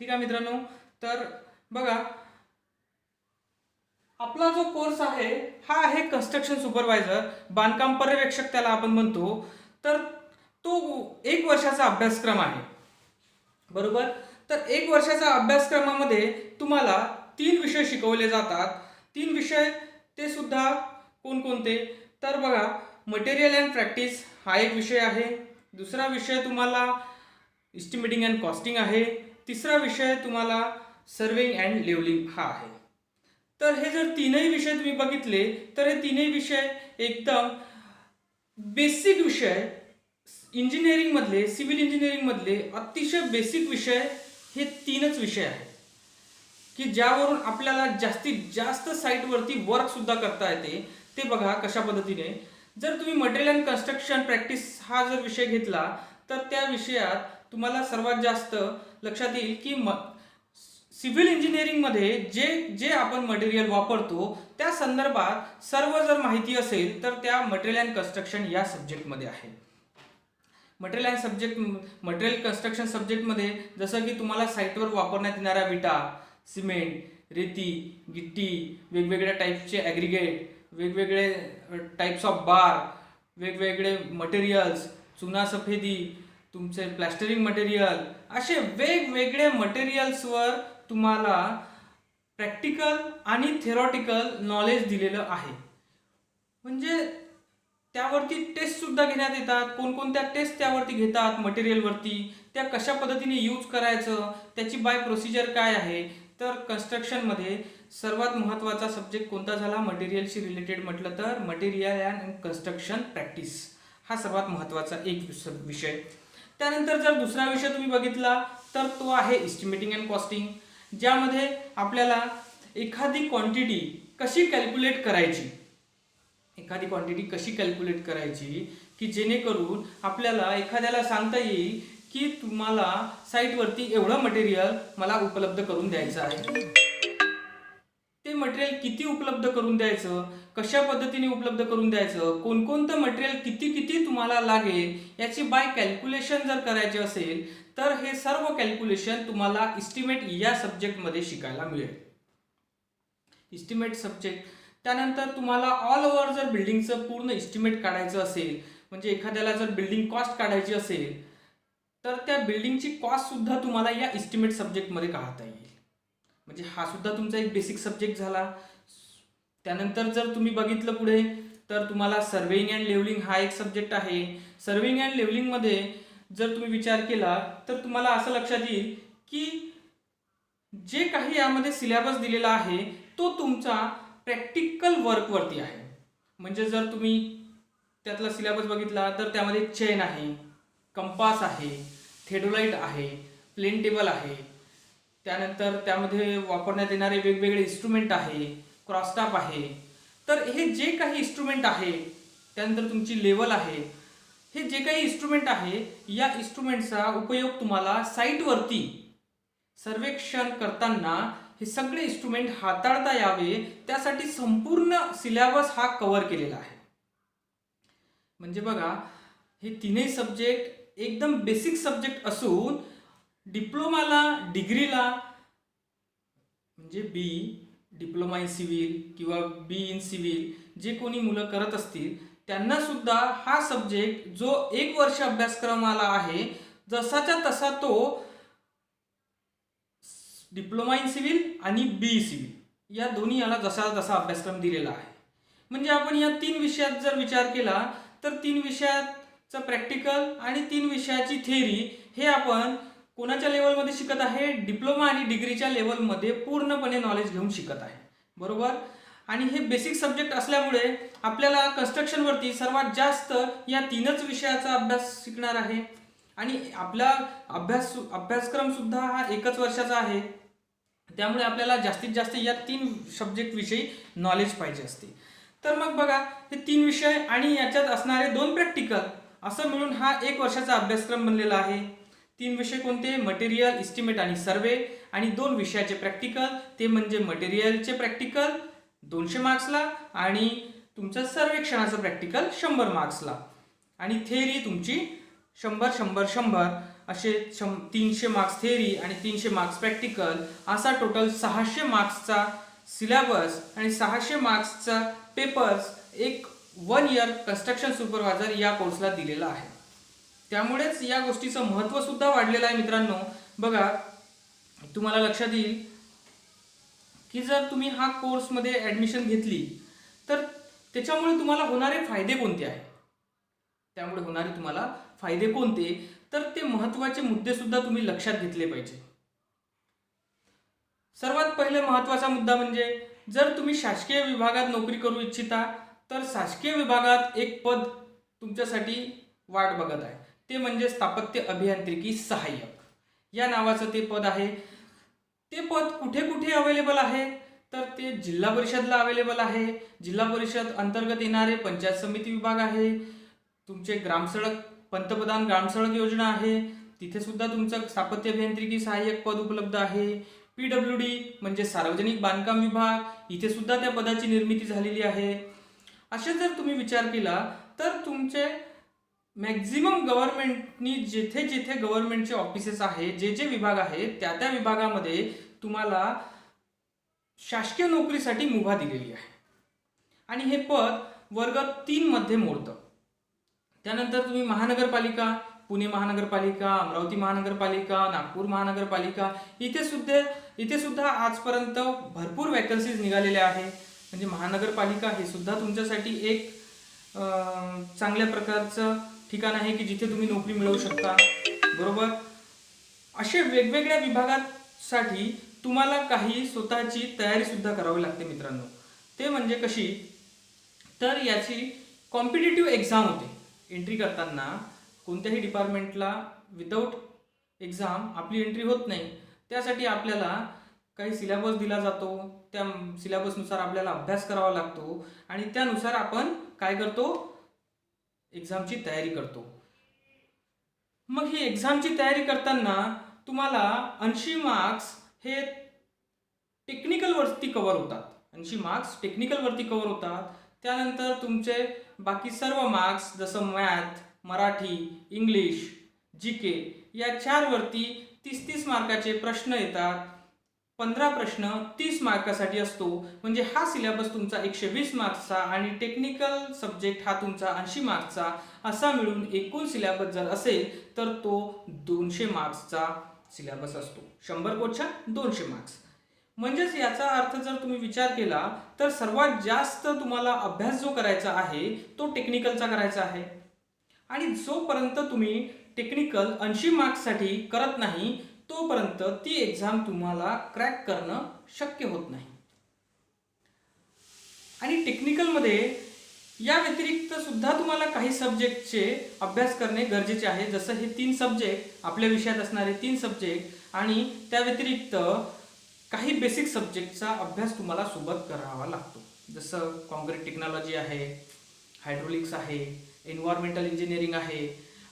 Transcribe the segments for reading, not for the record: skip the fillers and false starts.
ठीक आहे मित्रांनो. तर बघा, आपला जो कोर्स आहे हा आहे कन्स्ट्रक्शन सुपरवायझर, बांधकाम पर्यवेक्षक त्याला आपण म्हणतो. तर तो 1 वर्षाचा अभ्यासक्रम आहे, बरोबर. तर 1 वर्षाच्या अभ्यासक्रमामध्ये तुम्हाला 3 विषय शिकवले जातात. 3 विषय ते सुद्धा कोणकोणते? तर बघा, मटेरियल अँड प्रॅक्टिस हा एक विषय आहे. दुसरा विषय तुम्हाला इस्टिमेटिंग अँड कॉस्टिंग आहे. तिसरा विषय तुम्हाला सर्वेइंग अँड लेवलिंग हा आहे. तर हे जर तीनही विषय तुम्ही बघितले तर हे तीनही विषय एकदम बेसिक विषय, इंजिनिअरिंग मधले, सिव्हिल इंजिनिअरिंग मधले अतिशय बेसिक विषय हे 3च विषय आहेत की ज्यावरून आपल्याला जास्तीत जास्त साईटवरती वर्क सुद्धा करता येते. ते बघा कशा पद्धतीने. जर तुम्ही मटेरियल अँड कन्स्ट्रक्शन प्रॅक्टिस हा जर विषय घेतला तर त्या विषयात तुम्हाला सर्वात जास्त लक्षात येईल की सिव्हिल इंजिनिअरिंगमध्ये जे जे आपण मटेरियल वापरतो त्या संदर्भात सर्व जर माहिती असेल तर त्या मटेरियल अँड कन्स्ट्रक्शन या सब्जेक्टमध्ये आहे. मटेरियल कन्स्ट्रक्शन सब्जेक्टमध्ये जसं की तुम्हाला साईटवर वापरण्यात येणाऱ्या विटा, सिमेंट, रेती, गिट्टी, वेगवेगळ्या टाईपचे ॲग्रिगेट, वेगवेगळे टाईप्स ऑफ बार, वेगवेगळे मटेरियल्स, चुना सफेदी, तुमचे प्लॅस्टरिंग मटेरियल, असे वेगवेगळे मटेरियल्सवर तुम्हाला प्रॅक्टिकल आणि थेरॉटिकल नॉलेज दिलेलं आहे. म्हणजे त्यावरती टेस्ट सुद्धा घेण्यात येतात. कोणकोणत्या टेस्ट त्यावरती घेतात मटेरियलवरती, त्या कशा पद्धतीने यूज करायचं, त्याची बाय प्रोसिजर काय आहे. तर कन्स्ट्रक्शनमध्ये सर्वात महत्त्वाचा सब्जेक्ट कोणता झाला मटेरियलशी रिलेटेड म्हटलं तर मटेरियल अँड कन्स्ट्रक्शन प्रॅक्टिस हा सर्वात महत्त्वाचा एक विषय. त्यानंतर जर दुसरा विषय तुम्ही बघितला तर तो आहे इस्टिमेटिंग अँड कॉस्टिंग, ज्यामध्ये आपल्याला एखादी क्वांटिटी कशी कॅल्क्युलेट करायची की जेणेकरून आपल्याला एखाद्याला सांगता येईल की तुम्हाला साईटवरती एवढं मटेरियल मला उपलब्ध करून द्यायचं आहे. ते मटेरियल किती उपलब्ध करून द्यायचं, कशा पद्धतीने उपलब्ध करून द्यायचं, कोणकोणतं मटेरियल किती किती तुम्हाला लागेल याची बाय कॅल्क्युलेशन जर करायचे असेल तर हे सर्व कॅल्क्युलेशन तुम्हाला इस्टिमेट या सब्जेक्टमध्ये शिकायला मिळेल. Estimate subject. त्यानंतर तुम्हाला ऑल ओव्हर जर बिल्डिंगचं पूर्ण इस्टिमेट काढायचं असेल, म्हणजे एखाद्याला जर बिल्डिंग कॉस्ट काढायची असेल तर त्या बिल्डिंगची कॉस्ट सुद्धा तुम्हाला या इस्टिमेट सब्जेक्टमध्ये काढता येईल. म्हणजे हा सुद्धा तुमचा एक बेसिक सब्जेक्ट झाला. त्यानंतर जर तुम्ही बघितलं पुढे तर तुम्हाला सर्वेइंग अँड लेवलिंग हा एक सब्जेक्ट आहे. सर्वेइंग अँड लेवलिंगमध्ये जर तुम्ही विचार केला तर तुम्हाला असं लक्षात येईल की जे काही यामध्ये सिलेबस दिलेला आहे तो तुमचा प्रॅक्टिकल वर्कवरती आहे. म्हणजे जर तुम्ही त्यातला सिलेबस बघितला तर त्यामध्ये चेन आहे, कंपास आहे, थेडोलाइट आहे, प्लेन टेबल आहे. त्यानंतर त्यामध्ये वापरण्यात येणारे वेगवेगळे इन्स्ट्रुमेंट आहे, क्रॉसटाप आहे. तर हे जे काही इन्स्ट्रुमेंट आहे, त्यानंतर तुमची लेवल आहे, हे जे काही इन्स्ट्रुमेंट आहे या इन्स्ट्रुमेंटचा उपयोग तुम्हाला साईटवरती सर्वेक्षण करताना हे सगळे इन्स्ट्रुमेंट हाताळता यावे त्यासाठी संपूर्ण सिलेबस हा कव्हर केलेला आहे. म्हणजे बघा, हे तीनही सब्जेक्ट एकदम बेसिक सब्जेक्ट असून डिप्लोमाला, डिग्रीला म्हणजे डिप्लोमा इन सिव्हिल किंवा बी इन सिव्हिल जे कोणी मुलं करत असतील त्यांना सुद्धा हा सब्जेक्ट जो 1 वर्ष अभ्यासक्रमाला आहे जसाच्या तसा तो डिप्लोमा इन सिव्हिल आणि बी सिव्हिल या दोन्ही याला जसा तसा अभ्यासक्रम दिलेला आहे. म्हणजे आपण या 3 विषयात जर विचार केला तर 3 विषयाचं प्रॅक्टिकल आणि 3 विषयाची थेअरी हे आपण कोणाच्या लेवलमध्ये शिकत आहे, डिप्लोमा आणि डिग्रीच्या लेवलमध्ये पूर्णपणे नॉलेज घेऊन शिकत आहे, बरोबर. आणि हे बेसिक सब्जेक्ट असल्यामुळे आपल्याला कन्स्ट्रक्शनवरती सर्वात जास्त या 3च विषयाचा अभ्यास शिकणार आहे. आणि आपला अभ्यासक्रम सुद्धा हा 1च वर्षाचा आहे. त्यामुळे आपल्याला जास्तीत जास्त या 3 सब्जेक्ट विषयी नॉलेज पाहिजे असते. तर मग बघा, हे 3 विषय आणि याच्यात असणारे 2 प्रॅक्टिकल असं मिळून हा 1 वर्षाचा अभ्यासक्रम बनलेला आहे. 3 विषय कोणते? मटेरियल, इस्टिमेट आणि सर्वे. आणि 2 विषयाचे प्रॅक्टिकल, ते म्हणजे मटेरियलचे प्रॅक्टिकल 200 मार्क्सला आणि तुमचं सर्वेक्षणाचं प्रॅक्टिकल 100 मार्क्सला. आणि थेअरी तुमची 100 100 100 असे 300 मार्क्स थेअरी आणि 300 मार्क्स प्रॅक्टिकल असा टोटल 600 मार्क्सचा सिलेबस आणि 600 मार्क्सचा पेपर्स एक 1 इयर कन्स्ट्रक्शन सुपरवायझर या कोर्सला दिलेला आहे. त्यामुळेच या गोष्टीचं महत्त्व सुद्धा वाढलेलं आहे मित्रांनो. बघा, तुम्हाला लक्षात येईल की जर तुम्ही हा कोर्समध्ये ॲडमिशन घेतली तर त्याच्यामुळे तुम्हाला होणारे फायदे कोणते आहेत. त्यामुळे होणारे तुम्हाला फायदे कोणते, तर ते महत्त्वाचे मुद्दे सुद्धा तुम्ही लक्षात घेतले पाहिजे. सर्वात पहिले महत्त्वाचा मुद्दा म्हणजे जर तुम्ही शासकीय विभागात नोकरी करू इच्छिता तर शासकीय विभागात एक पद तुमच्यासाठी वाट बघत आहे. ते म्हणजे स्थापत्य अभियांत्रिकी सहाय्यक या नावाचं ते पद आहे. ते पद कुठे कुठे अवेलेबल आहे, तर ते जिल्हा परिषदला अवेलेबल आहे. जिल्हा परिषद अंतर्गत येणारे पंचायत समिती विभाग आहे. तुमचे ग्रामसडक, पंतप्रधान ग्रामसडक योजना आहे, तिथे सुद्धा तुमचं स्थापत्य अभियांत्रिकी सहाय्यक पद उपलब्ध आहे. PWD म्हणजे सार्वजनिक बांधकाम विभाग, इथे सुद्धा त्या पदाची निर्मिती झालेली आहे. असे जर तुम्ही विचार केला तर तुमचे मॅक्झिमम गव्हर्नमेंटनी जेथे जेथे गव्हर्नमेंटचे ऑफिसेस आहेत, जे जे विभाग आहेत, त्या त्या विभागामध्ये तुम्हाला शासकीय नोकरीसाठी मुभा दिलेली आहे आणि हे पद वर्ग 3 मध्ये मोडतं. त्यानंतर तुम्ही महानगरपालिका, पुणे महानगरपालिका, अमरावती महानगरपालिका, नागपूर महानगरपालिका, इथे सुद्धा आजपर्यंत भरपूर वॅकन्सीज निघालेल्या आहे. म्हणजे महानगरपालिका हे सुद्धा तुमच्यासाठी एक चांगल्या प्रकारचं ठिकाण आहे की जिथे तुम्ही नोकरी मिळवू शकता. बरोबर, असे वेगवेगळ्या विभागासाठी तुम्हाला काही स्वतःची तयारी सुद्धा करावी लागते मित्रांनो. ते म्हणजे कशी, तर याची कॉम्पिटिटिव्ह एक्झाम होते. एंट्री करताना कोणत्याही डिपार्टमेंटला विदाऊट एक्झाम आपली एंट्री होत नाही. त्यासाठी आपल्याला काही सिलेबस दिला जातो, त्या सिलेबसनुसार आपल्याला अभ्यास करावा लागतो आणि त्यानुसार आपण काय करतो, एक्झामची तयारी करतो. मग ही एक्झामची तयारी करताना तुम्हाला 80 मार्क्स हे टेक्निकलवरती कव्हर होतात. 80 मार्क्स टेक्निकलवरती कव्हर होतात. त्यानंतर तुमचे बाकी सर्व मार्क्स जसं मॅथ, मराठी, इंग्लिश, GK या 4 वरती 30-30 मार्काचे प्रश्न येतात. 15 प्रश्न 30 मार्कासाठी असतो. म्हणजे हा सिलेबस तुमचा 120 मार्क्सचा आणि टेक्निकल सब्जेक्ट हा तुमचा 80 मार्क्सचा असा मिळून एकूण सिलेबस जर असेल तर तो 200 मार्क्सचा सिलेबस असतो. 100 क्वेश्चन 200 मार्क्स. म्हणजेच याचा अर्थ जर तुम्ही विचार केला तर सर्वात जास्त तुम्हाला अभ्यास जो करायचा आहे तो टेक्निकलचा करायचा आहे. आणि जोपर्यंत तुम्ही टेक्निकल 80 मार्क्ससाठी करत नाही तोपर्यंत ती एक्झाम तुम्हाला क्रॅक करणं शक्य होत नाही. आणि टेक्निकलमध्ये या व्यतिरिक्त सुद्धा तुम्हाला काही सब्जेक्टचे अभ्यास करणे गरजेचे आहे. जसं हे 3 सब्जेक्ट आपल्या विषयात असणारे 3 सब्जेक्ट आणि त्या व्यतिरिक्त काही बेसिक सब्जेक्टचा अभ्यास तुम्हाला सोबत करावा लागतो. जसं कॉन्क्रीट टेक्नॉलॉजी आहे, हायड्रोलिक्स आहे, एन्व्हायरमेंटल इंजिनिअरिंग आहे.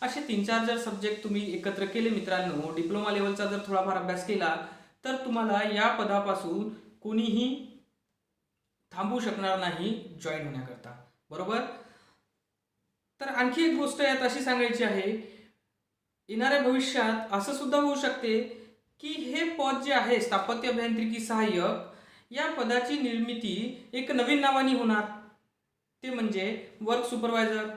असे 3-4 जर सब्जेक्ट तुम्ही एकत्र केले मित्रांनो, डिप्लोमा लेवलचा जर थोडाफार अभ्यास केला तर तुम्हाला या पदापासून कोणीही थांबवू शकणार नाही जॉईन होण्याकरता. बरोबर. तर आणखी एक गोष्ट यात अशी सांगायची आहे, येणाऱ्या भविष्यात असं सुद्धा होऊ शकते की हे पद जे आहे स्थापत्य अभियांत्रिकी सहाय्यक या पदाची निर्मिती एक नवीन नावाने होणार. ते म्हणजे वर्क सुपरवायझर.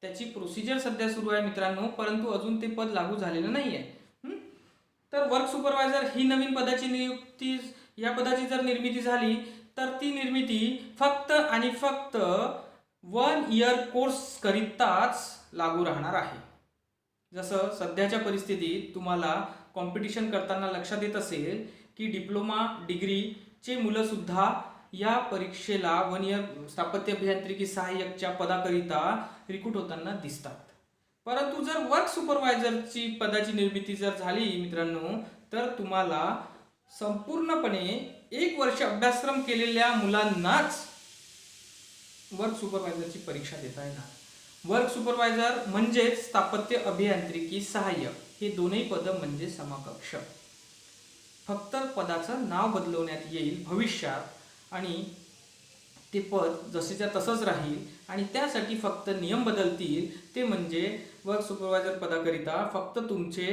त्याची प्रोसिजर सध्या सुरू आहे मित्रांनो, परंतु अजून ते पद लागू झालेलं नाही आहे. तर वर्क सुपरवायझर ही नवीन पदाची नियुक्ती, या पदाची जर निर्मिती झाली तर ती निर्मिती फक्त आणि फक्त 1 इयर कोर्स करिताच लागू राहणार आहे. जसं सध्याच्या परिस्थितीत तुम्हाला कॉम्पिटिशन करताना लक्षात येत असेल की डिप्लोमा डिग्रीचे मुलं सुद्धा या परीक्षेला 1 इयर स्थापत्य अभियांत्रिकी सहाय्यकच्या पदाकरिता रिक्रूट होताना दिसतात. परंतु जर वर्क सुपरवायझरची पदाची निर्मिती जर झाली मित्रांनो तर तुम्हाला संपूर्णपणे 1 वर्ष अभ्यासक्रम केलेल्या मुलांनाच वर्क सुपरवायझरची परीक्षा देता येणार. वर्क सुपरवायझर म्हणजे स्थापत्य अभियांत्रिकी सहाय्यक हे दोन्ही पद म्हणजे समकक्ष. फक्त पदाचं नाव बदलवण्यात येईल भविष्यात आणि ते पद जसेच्या तसंच राहील आणि त्यासाठी फक्त नियम बदलतील. ते म्हणजे वर्क सुपरवायझर पदाकरिता फक्त तुमचे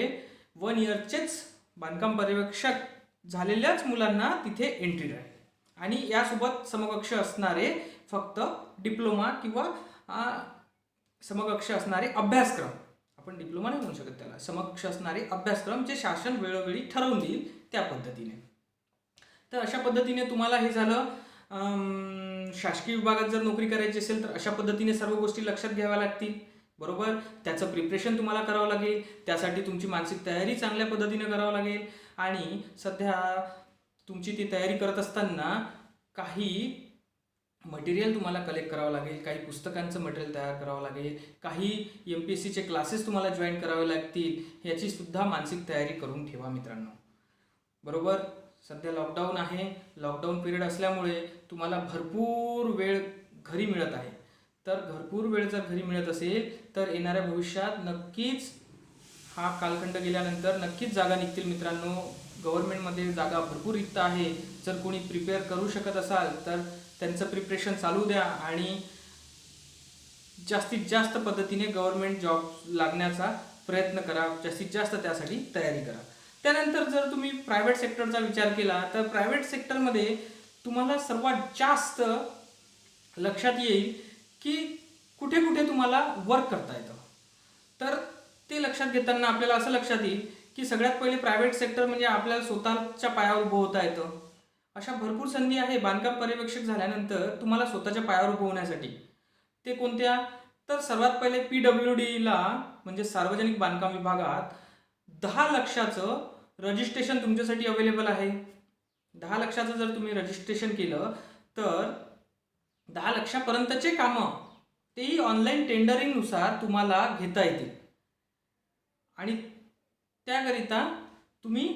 1 इयरचेच बांधकाम पर्यवेक्षक झालेल्याच मुलांना तिथे एंट्री आहे. आणि यासोबत समकक्ष असणारे फक्त डिप्लोमा किंवा समकक्ष असणारे अभ्यासक्रम, आपण डिप्लोमा नाही म्हणू शकत त्याला, समकक्ष असणारे अभ्यासक्रम जे शासन वेळोवेळी ठरवून देईल त्या पद्धतीने. तर अशा पद्धतीने तुम्हाला हे झालं. शासकीय विभागात जर नोकरी करायची असेल तर अशा पद्धतीने सर्व गोष्टी लक्षात घ्याव्या लागतील. बरोबर, त्याचं प्रिपरेशन तुम्हाला करावं लागेल. त्यासाठी तुमची मानसिक तयारी चांगल्या पद्धतीने करावं लागेल. आणि सध्या तुमची ती तयारी करत असताना काही मटेरियल तुम्हाला कलेक्ट करावं लागेल, काही पुस्तकांचं मटेरियल तयार करावं लागेल, काही MPSCचे क्लासेस तुम्हाला जॉईन करावे लागतील. याची सुद्धा मानसिक तयारी करून ठेवा मित्रांनो. बरोबर, सध्या लॉकडाऊन आहे. लॉकडाऊन पिरियड असल्यामुळे तुम्हाला भरपूर वेळ घरी मिळत आहे. तर भरपूर वेळ जर घरी मिळत असेल तर येणाऱ्या भविष्यात नक्कीच हा कालखंड गेल्यानंतर नक्कीच जागा निघतील मित्रांनो. गव्हर्नमेंटमध्ये जागा भरपूर रिक्त आहे. जर कोणी प्रिपेअर करू शकत असाल तर त्यांचं प्रिपरेशन चालू द्या आणि जास्तीत जास्त पद्धतीने गव्हर्नमेंट जॉब लागण्याचा प्रयत्न करा. जास्तीत जास्त त्यासाठी तयारी करा. त्यानंतर जर तुम्ही प्रायव्हेट सेक्टरचा विचार केला तर प्रायव्हेट सेक्टरमध्ये तुम्हाला सर्वात जास्त लक्षात येईल की कुठे कुठे तुम्हाला वर्क करता येतं. तर ते लक्षात घेताना आपल्याला असं लक्षात येईल की सगळ्यात पहिले प्रायव्हेट सेक्टर म्हणजे आपल्याला स्वतःच्या पायावर उभं होता येतं. अशा भरपूर संधी आहे बांधकाम पर्यवेक्षक झाल्यानंतर तुम्हाला स्वतःच्या पायावर उभं होण्यासाठी. ते कोणत्या? तर सर्वात पहिले PWDला म्हणजे सार्वजनिक बांधकाम विभागात 10 लाखाचं रजिस्ट्रेशन तुमच्यासाठी अवेलेबल आहे. 10 लाखाचं जर तुम्ही रजिस्ट्रेशन केलं तर 10 लाखापर्यंतचे कामं तेही ऑनलाईन टेंडरिंगनुसार तुम्हाला घेता येतील. आणि त्याकरिता तुम्ही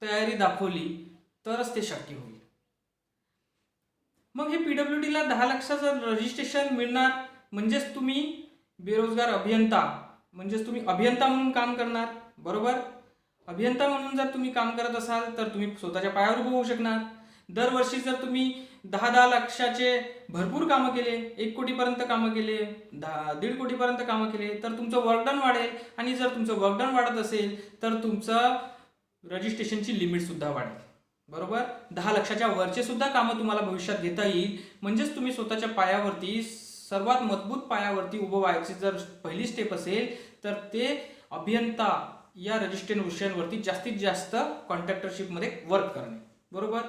तयारी दाखवली तरच ते शक्य होईल. मग हे PWDला 10 लाखाचं रजिस्ट्रेशन मिळणार म्हणजेच तुम्ही बेरोजगार अभियंता, म्हणजेच तुम्ही अभियंता म्हणून काम करणार. बरोबर, अभियंता म्हणून जर तुम्ही काम करत असाल तर तुम्ही स्वतःच्या पायावर उभं होऊ शकणार. दरवर्षी जर तुम्ही 10 लाखाचे भरपूर कामं केले, 1 कोटीपर्यंत कामं केले, 1.5 कोटीपर्यंत कामं केले तर तुमचं वर्कडन वाढेल. आणि जर तुमचं वर्कडन वाढत असेल तर तुमचं रजिस्ट्रेशनची लिमिट सुद्धा वाढेल. बरोबर, 10 लाखाच्या वरचे सुद्धा कामं तुम्हाला भविष्यात घेता येईल. म्हणजेच तुम्ही स्वतःच्या पायावरती सर्वात मजबूत पायावरती उभं व्हायची जर पहिली स्टेप असेल तर ते अभियंता या रजिस्ट्रेशन विषयांवरती जास्तीत जास्त कॉन्ट्रॅक्टरशिपमध्ये वर्क करणे. बरोबर.